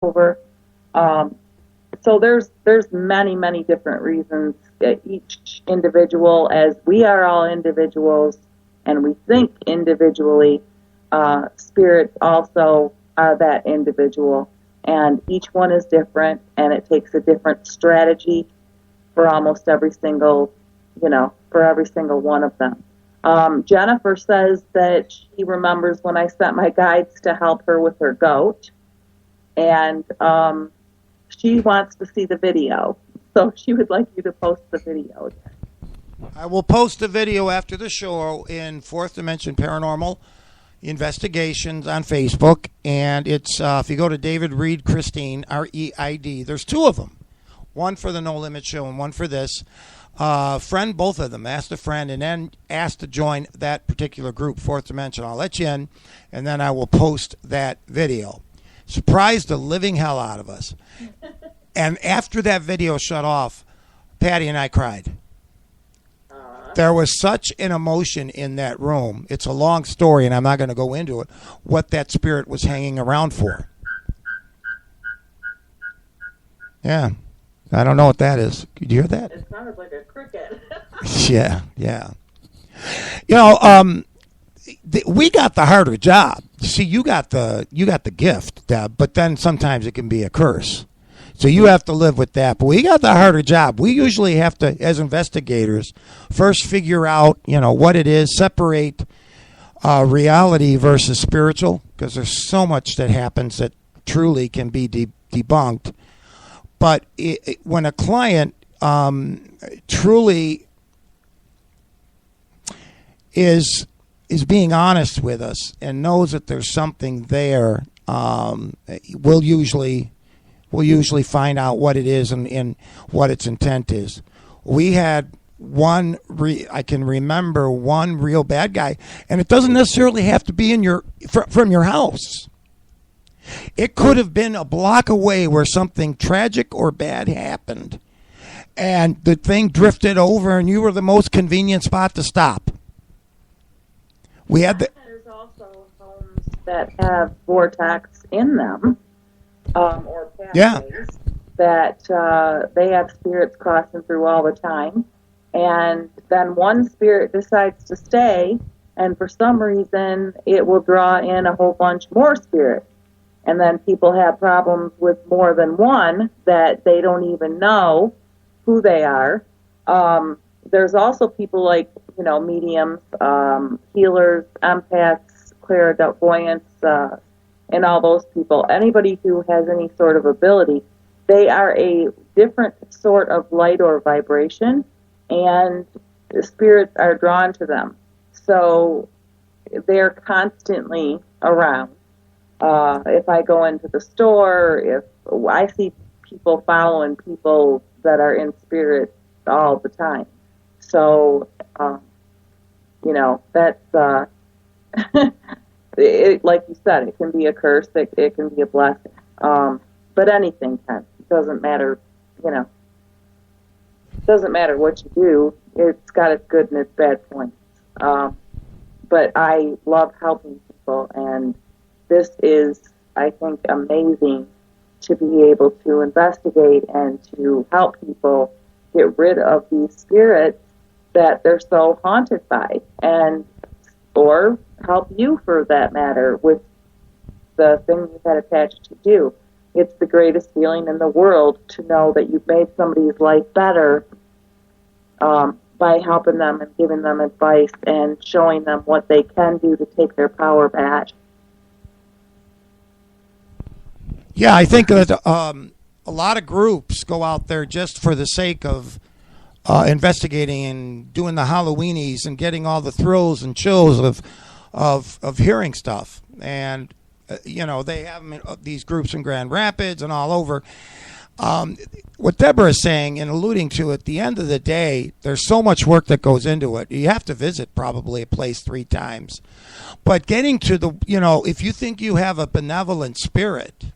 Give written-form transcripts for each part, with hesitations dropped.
over. Um, so there's many different reasons. Each individual, as we are all individuals, and we think individually, spirits also are that individual, and each one is different, and it takes a different strategy for almost every single, for every single one of them. Jennifer says that she remembers when I sent my guides to help her with her goat, and she wants to see the video, so she would like you to post the video again. I will post the video after the show in Fourth Dimension Paranormal Investigations on Facebook, and it's if you go to David Reed Christine, REID, there's two of them, one for the No Limit Show and one for this. Friend both of them, asked a friend, and then asked to join that particular group, Fourth Dimension. I'll let you in, and then I will post that video. Surprised the living hell out of us. And after that video shut off, Patty and I cried. There was such an emotion in that room. It's a long story, and I'm not going to go into it, what that spirit was hanging around for. Yeah. I don't know what that is. Could you hear that? It sounded like a cricket. Yeah. We got the harder job. See, you got the gift, Deb, but then sometimes it can be a curse. So you have to live with that. But we got the harder job. We usually have to, as investigators, first figure out, what it is, separate reality versus spiritual, because there's so much that happens that truly can be debunked. But when a client truly is being honest with us and knows that there's something there, we'll usually find out what it is and what its intent is. We had I can remember one real bad guy, and it doesn't necessarily have to be from your house. It could have been a block away where something tragic or bad happened, and the thing drifted over, and you were the most convenient spot to stop. We had There's also homes that have vortex in them, or pathways that they have spirits crossing through all the time, and then one spirit decides to stay, and for some reason it will draw in a whole bunch more spirits. And then people have problems with more than one that they don't even know who they are. There's also people like, mediums, healers, empaths, clairvoyants, and all those people. Anybody who has any sort of ability, they are a different sort of light or vibration, and the spirits are drawn to them. So they're constantly around. If I go into the store, if I see people following people that are in spirit all the time. So, that's, like you said, it can be a curse, it can be a blessing. But anything can. It doesn't matter, it doesn't matter what you do. It's got its good and its bad points. But I love helping people, and this is, I think, amazing to be able to investigate and to help people get rid of these spirits that they're so haunted by, or help you, for that matter, with the thing you've had attached to you. It's the greatest feeling in the world to know that you've made somebody's life better by helping them and giving them advice and showing them what they can do to take their power back. Yeah, I think that a lot of groups go out there just for the sake of investigating and doing the Halloweenies and getting all the thrills and chills of hearing stuff. And, they have these groups in Grand Rapids and all over. What Debra is saying and alluding to, at the end of the day, there's so much work that goes into it. You have to visit probably a place 3 times. But getting to the, if you think you have a benevolent spirit,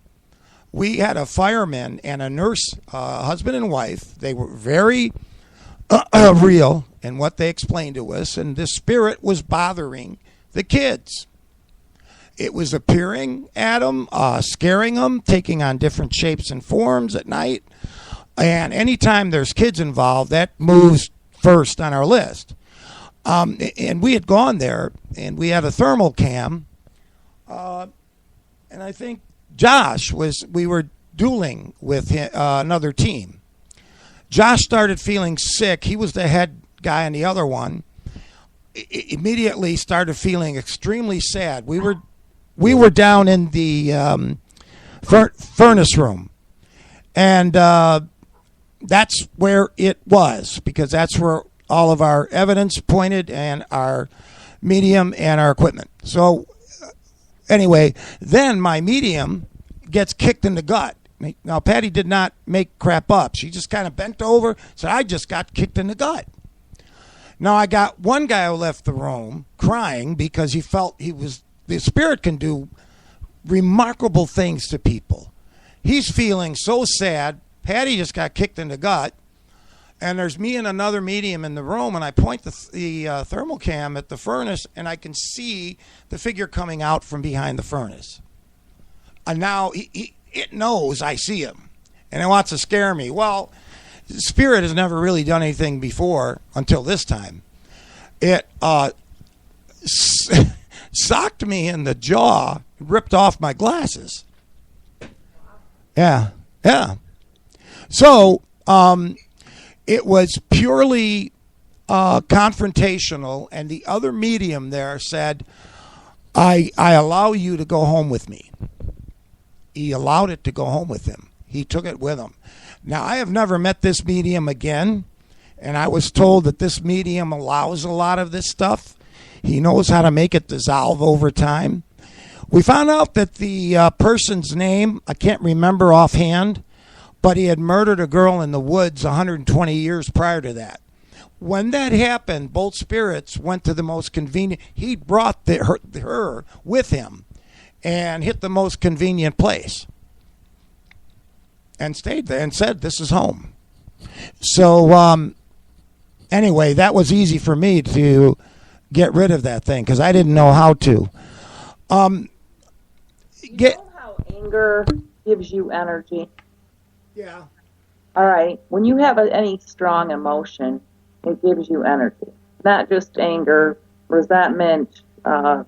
we had a fireman and a nurse, husband and wife. They were very real in what they explained to us, and the spirit was bothering the kids. It was appearing at them, scaring them, taking on different shapes and forms at night. And anytime there's kids involved, that moves first on our list. And we had gone there, and we had a thermal cam. And I think we were dueling with another team. Josh started feeling sick. He was the head guy on the other one. Immediately started feeling extremely sad. We were down in the furnace room, and that's where it was, because that's where all of our evidence pointed, and our medium and our equipment. So anyway, then my medium gets kicked in the gut. Now, Patty did not make crap up. She just kind of bent over, said, I just got kicked in the gut. Now, I got one guy who left the room crying because he felt the spirit can do remarkable things to people. He's feeling so sad. Patty just got kicked in the gut. And there's me and another medium in the room, and I point the thermal cam at the furnace, and I can see the figure coming out from behind the furnace. And now it knows I see him, and it wants to scare me. Well, spirit has never really done anything before until this time. It socked me in the jaw, ripped off my glasses. Yeah. So, it was purely confrontational, and the other medium there said, I allow you to go home with me. He allowed it to go home with him. He took it with him. Now, I have never met this medium again, and I was told that this medium allows a lot of this stuff. He knows how to make it dissolve over time. We found out that the person's name, I can't remember offhand, but he had murdered a girl in the woods 120 years prior to that. When that happened, both spirits went to the most convenient. He brought her with him and hit the most convenient place and stayed there and said, this is home. So anyway, that was easy for me to get rid of that thing because I didn't know how to. You know how anger gives you energy? Yeah. All right. When you have any strong emotion, it gives you energy. Not just anger, resentment, a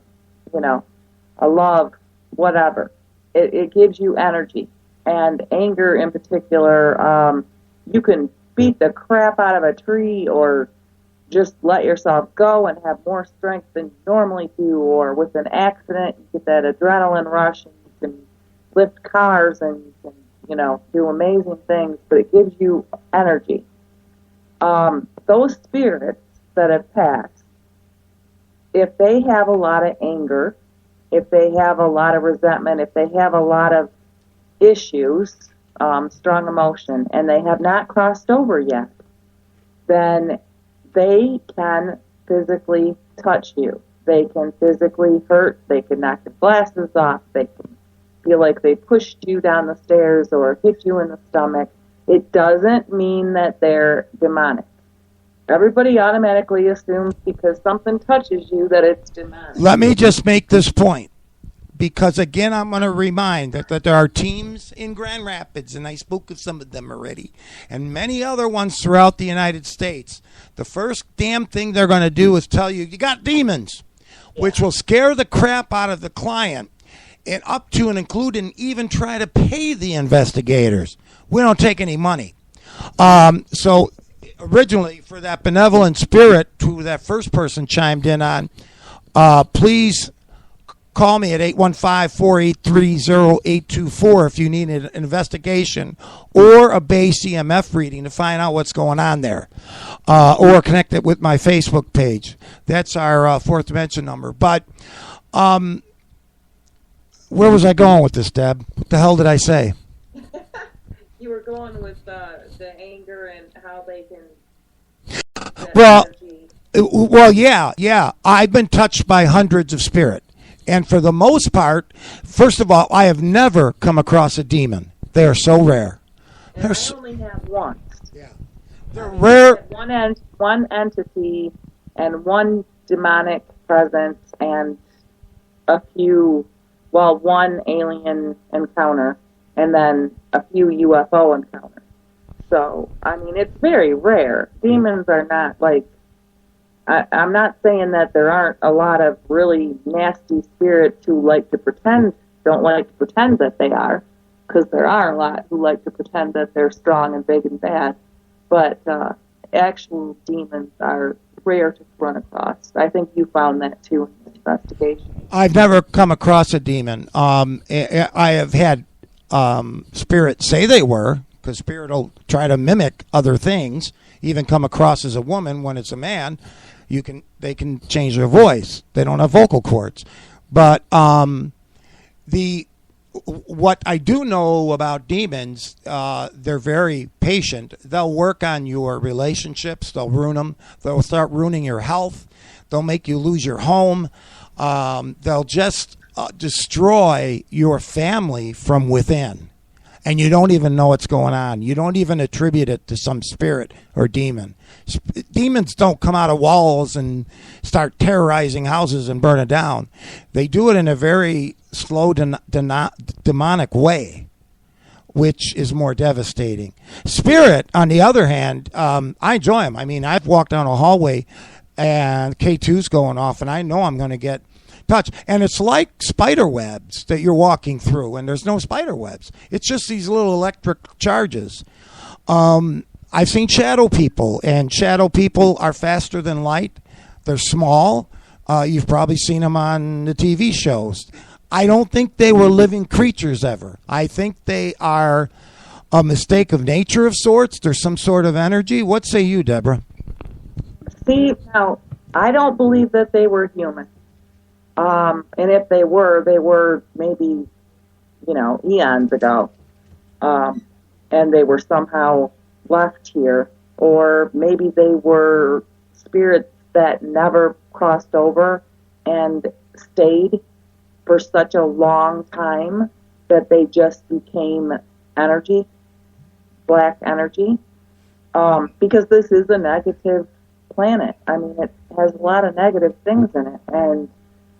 love, whatever. It gives you energy. And anger in particular, you can beat the crap out of a tree or just let yourself go and have more strength than you normally do. Or with an accident, you get that adrenaline rush and you can lift cars and you can do amazing things, but it gives you energy. Those spirits that have passed, if they have a lot of anger, if they have a lot of resentment, if they have a lot of issues, strong emotion, and they have not crossed over yet, then they can physically touch you. They can physically hurt. They can knock your glasses off. They can feel like they pushed you down the stairs or hit you in the stomach. It doesn't mean that they're demonic. Everybody automatically assumes because something touches you that it's demonic. Let me just make this point, because again, I'm going to remind that there are teams in Grand Rapids, and I spoke of some of them already, and many other ones throughout the United States. The first damn thing they're going to do is tell you got demons, which will scare the crap out of the client, and up to and including even try to pay the investigators. We don't take any money. So originally, for that benevolent spirit who that first person chimed in on, please call me at 815-483-0824 if you need an investigation or a base EMF reading to find out what's going on there, or connect it with my Facebook page. That's our fourth dimension number. But where was I going with this, Deb? What the hell did I say? You were going with the anger and how they can. Well, yeah. I've been touched by hundreds of spirit. And for the most part, first of all, I have never come across a demon. They are so rare. And I only have one. Yeah. They're rare. One entity and one demonic presence and a few well, one alien encounter and then a few UFO encounters. So, I mean, it's very rare. Demons are not like, I'm not saying that there aren't a lot of really nasty spirits who don't like to pretend that they are, because there are a lot who like to pretend that they're strong and big and bad. But actual demons are rare to run across. I think you found that too in the investigation. I've never come across a demon. I have had spirits say they were, because spirit will try to mimic other things, even come across as a woman when it's a man. They can change their voice. They don't have vocal cords. But what I do know about demons, they're very patient. They'll work on your relationships. They'll ruin them. They'll start ruining your health. They'll make you lose your home. They'll just destroy your family from within. And you don't even know what's going on. You don't even attribute it to some spirit or demon. Demons don't come out of walls and start terrorizing houses and burn it down. They do it in a very slow, demonic way, which is more devastating. Spirit, on the other hand, I enjoy them. I mean, I've walked down a hallway and K2's going off, and I know I'm going to get touch. And it's like spider webs that you're walking through, and there's no spider webs. It's just these little electric charges. I've seen shadow people, and shadow people are faster than light. They're small. You've probably seen them on the TV shows. I don't think they were living creatures ever. I think they are a mistake of nature of sorts. There's some sort of energy. What say you, Debra? See, now, I don't believe that they were human. And if they were maybe, eons ago. And they were somehow left here. Or maybe they were spirits that never crossed over and stayed for such a long time that they just became energy, black energy. Because this is a negative planet. I mean, it has a lot of negative things in it. And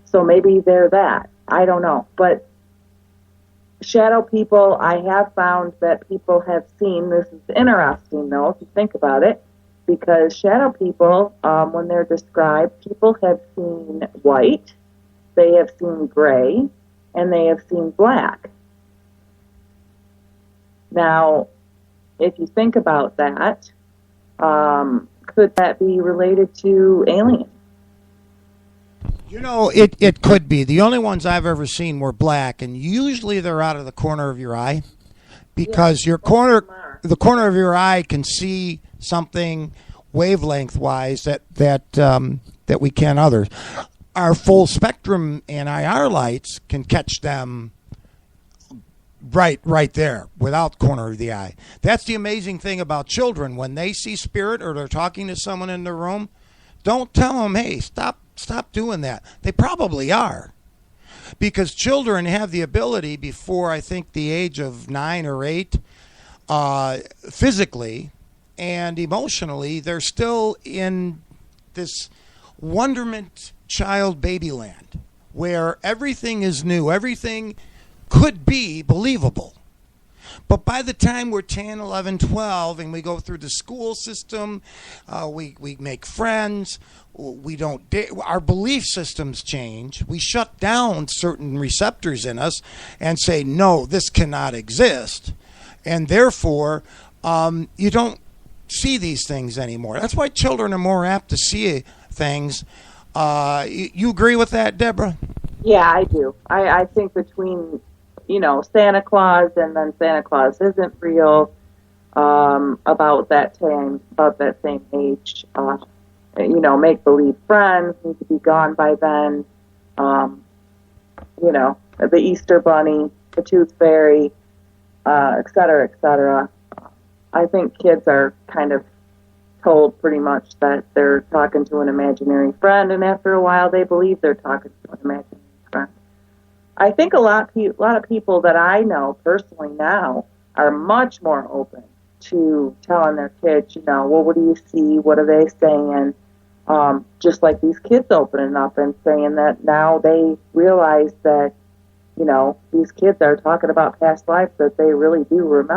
so maybe they're that. I don't know. But shadow people, I have found that people have seen, this is interesting though, if you think about it, because shadow people, when they're described, people have seen white, they have seen gray, and they have seen black. Now, if you think about that, could that be related to aliens? It could be. The only ones I've ever seen were black, and usually they're out of the corner of your eye, because the corner of your eye can see something wavelength-wise that we can't others. Our full spectrum and IR lights can catch them right there without corner of the eye. That's the amazing thing about children. When they see spirit or they're talking to someone in the room, don't tell them, hey, stop doing that. They probably are. Because children have the ability before, I think, the age of 9 or 8, physically and emotionally, they're still in this wonderment child baby land where everything is new. Everything could be believable. But by the time we're 10, 11, 12, and we go through the school system, we make friends, our belief systems change. We shut down certain receptors in us and say, no, this cannot exist. And therefore, you don't see these things anymore. That's why children are more apt to see things. You agree with that, Debra? Yeah, I do. I think between Santa Claus and then Santa Claus isn't real, about that same age. Make-believe friends need to be gone by then. The Easter Bunny, the Tooth Fairy, et cetera, et cetera. I think kids are kind of told pretty much that they're talking to an imaginary friend, and after a while they believe they're talking to an imaginary friend. I think a lot of people that I know personally now are much more open to telling their kids, well, what do you see? What are they saying? Just like these kids opening up and saying that now they realize that these kids are talking about past lives that they really do remember.